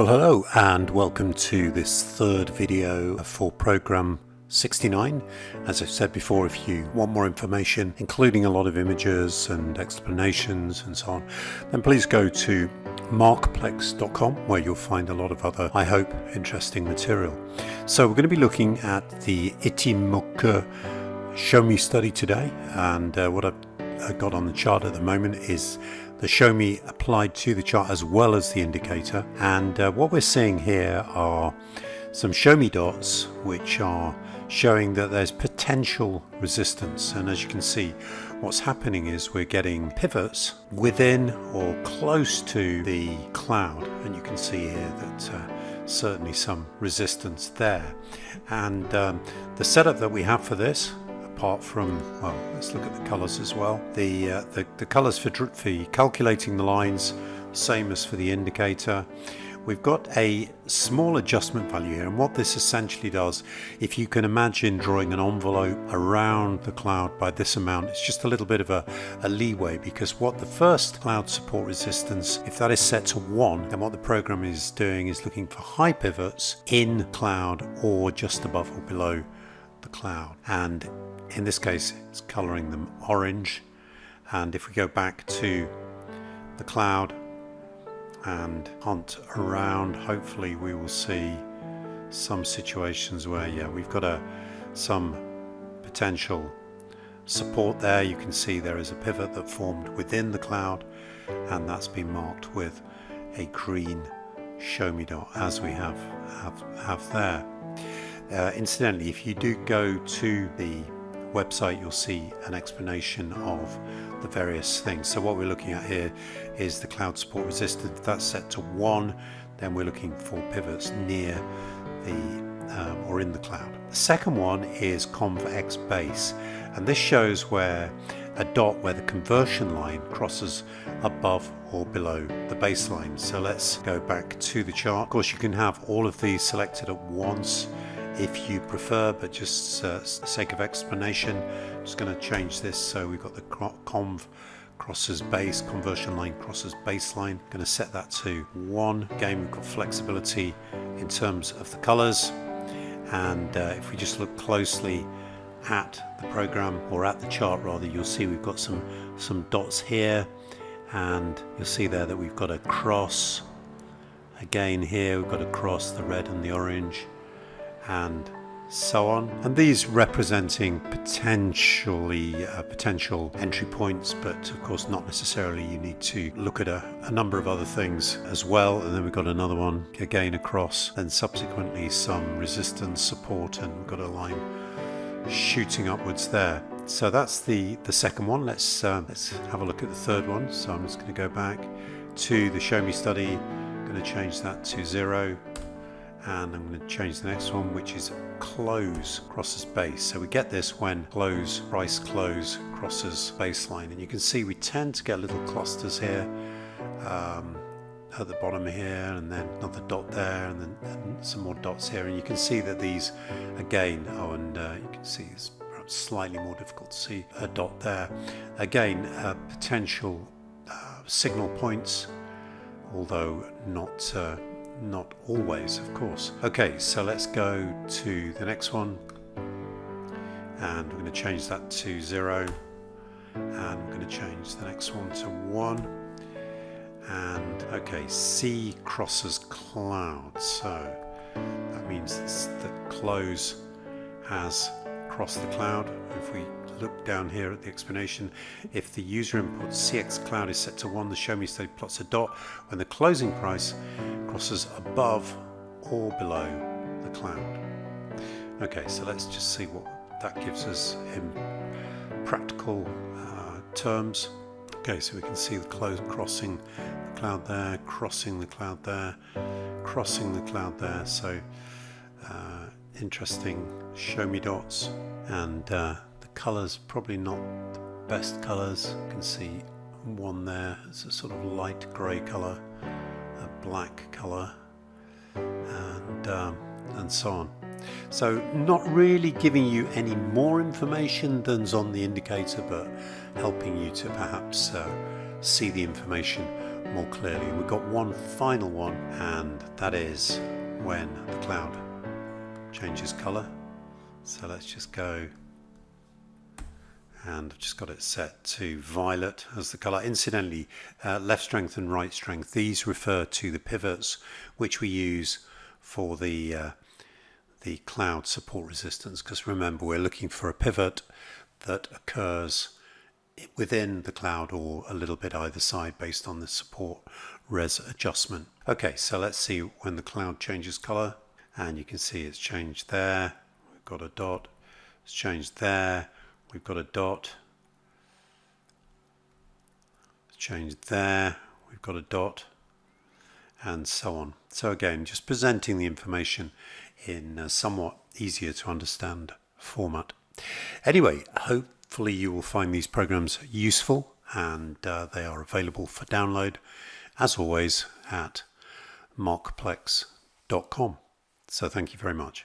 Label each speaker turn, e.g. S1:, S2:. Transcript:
S1: Well, hello and welcome to this third video for program 69. As I've said before, if you want more information, including a lot of images and explanations and so on, then please go to Markplex.com, where you'll find a lot of other, I hope, interesting material. So we're going to be looking at the Ichimoku Showme study today, and what I've got on the chart at the moment is the Showme applied to the chart as well as the indicator. And what we're seeing here are some Showme dots which are showing that there's potential resistance. And as you can see, what's happening is we're getting pivots within or close to the cloud, and you can see here that certainly some resistance there. And the setup that we have for this, apart from, well, let's look at the colors as well. The colors for calculating the lines, same as for the indicator. We've got a small adjustment value here, and what this essentially does, if you can imagine drawing an envelope around the cloud by this amount, it's just a little bit of a leeway, because what the first cloud support resistance, if that is set to 1, then what the program is doing is looking for high pivots in cloud or just above or below the cloud. And in this case, it's coloring them orange. And if we go back to the cloud and hunt around, hopefully we will see some situations where, yeah, we've got some potential support there. You can see there is a pivot that formed within the cloud, and that's been marked with a green Showme dot, as we have there. Incidentally, if you do go to the website, you'll see an explanation of the various things. So what we're looking at here is the cloud support resistance. If that's set to 1, then we're looking for pivots near the or in the cloud. The second one is convex base, and this shows where a dot where the conversion line crosses above or below the baseline. So let's go back to the chart. Of course, you can have all of these selected at once if you prefer, but just for sake of explanation, I'm just going to change this. So we've got the conv crosses base, conversion line crosses baseline. I'm going to set that to 1. Again, we've got flexibility in terms of the colors, and if we just look closely at the program, or at the chart rather, you'll see we've got some dots here, and you'll see there that we've got a cross. Again here we've got a cross, the red and the orange, and so on, and these representing potential entry points, but of course not necessarily. You need to look at a number of other things as well. And then we've got another one again across, and subsequently some resistance, support, and we've got a line shooting upwards there. So that's the second one. Let's have a look at the third one. So I'm just going to go back to the Showme study. I'm going to change that to 0. And I'm going to change the next one, which is close crosses base. So we get this when price close crosses baseline, and you can see we tend to get little clusters here at the bottom here, and then another dot there, and then some more dots here, and you can see that these again, you can see it's perhaps slightly more difficult to see a dot there. Again, potential signal points, although not always, of course. Okay, so let's go to the next one, and we're going to change that to 0, and we're going to change the next one to 1. And okay, C crosses cloud, so that means that close has crossed the cloud. If we look down here at the explanation, if the user input CX cloud is set to 1, the Showme study plots a dot when the closing price crosses above or below the cloud. Okay, so let's just see what that gives us in practical terms. Okay, so we can see the close crossing the cloud there, crossing the cloud there, crossing the cloud there. So interesting Showme dots, and the colors probably not the best colors. You can see one there, it's a sort of light grey color, a black color, and so on. So not really giving you any more information than's on the indicator, but helping you to perhaps see the information more clearly. We've got one final one, and that is when the cloud changes color. So let's just go, and I've just got it set to violet as the color. Incidentally, left strength and right strength, these refer to the pivots which we use for the cloud support resistance, because remember, we're looking for a pivot that occurs within the cloud or a little bit either side based on the support res adjustment. Okay, so let's see when the cloud changes color, and you can see it's changed there. We've got a dot. It's changed there. We've got a dot. It's changed there. We've got a dot, and so on. So again, just presenting the information in a somewhat easier to understand format. Anyway, hopefully you will find these programs useful, and they are available for download, as always, at markplex.com. So thank you very much.